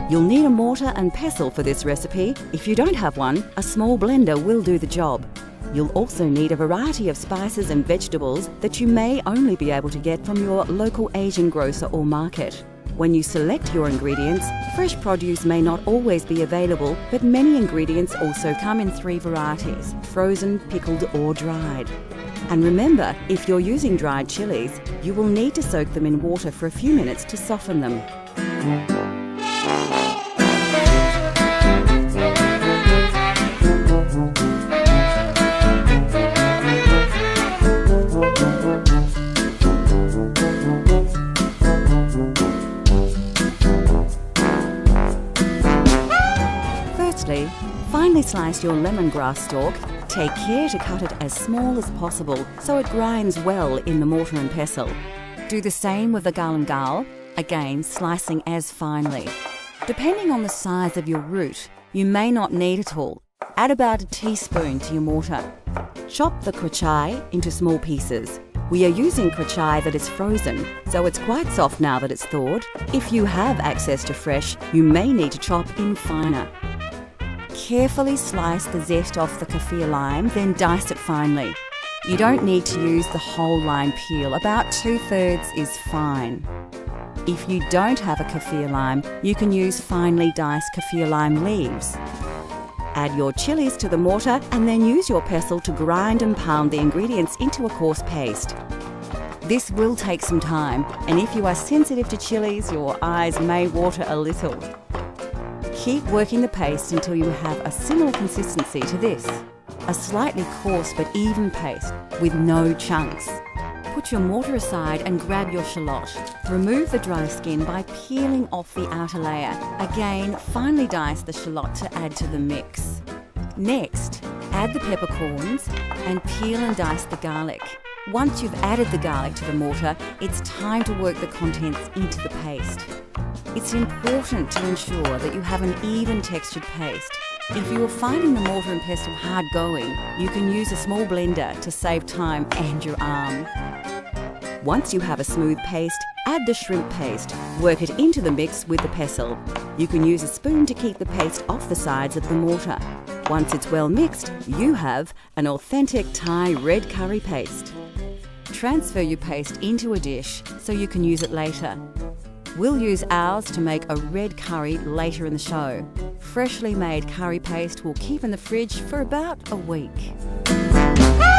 You'll need a mortar and pestle for this recipe. If you don't have one, a small blender will do the job. You'll also need a variety of spices and vegetables that you may only be able to get from your local Asian grocer or market. When you select your ingredients, fresh produce may not always be available, but many ingredients also come in 3 varieties: frozen, pickled or dried. And remember, if you're using dried chillies, you will need to soak them in water for a few minutes to soften them. Firstly, finely slice your lemongrass stalk. Take care to cut it as small as possible so it grinds well in the mortar and pestle. Do the same with the galangal, again slicing as finely. Depending on the size of your root, you may not need it all. Add about a teaspoon to your mortar. Chop the coriander into small pieces. We are using coriander that is frozen, so it's quite soft now that it's thawed. If you have access to fresh, you may need to chop in finer. Carefully slice the zest off the kaffir lime, then dice it finely. You don't need to use the whole lime peel, about 2/3 is fine. If you don't have a kaffir lime, you can use finely diced kaffir lime leaves. Add your chillies to the mortar and then use your pestle to grind and pound the ingredients into a coarse paste. This will take some time, and if you are sensitive to chillies, your eyes may water a little. Keep working the paste until you have a similar consistency to this, a slightly coarse but even paste with no chunks. Put your mortar aside and grab your shallot. Remove the dry skin by peeling off the outer layer. Again, finely dice the shallot to add to the mix. Next, add the peppercorns and peel and dice the garlic. Once you've added the garlic to the mortar, it's time to work the contents into the paste. It's important to ensure that you have an even textured paste. If you are finding the mortar and pestle hard going, you can use a small blender to save time and your arm. Once you have a smooth paste, add the shrimp paste. Work it into the mix with the pestle. You can use a spoon to keep the paste off the sides of the mortar. Once it's well mixed, you have an authentic Thai red curry paste. Transfer your paste into a dish so you can use it later. We'll use ours to make a red curry later in the show. Freshly made curry paste will keep in the fridge for about a week.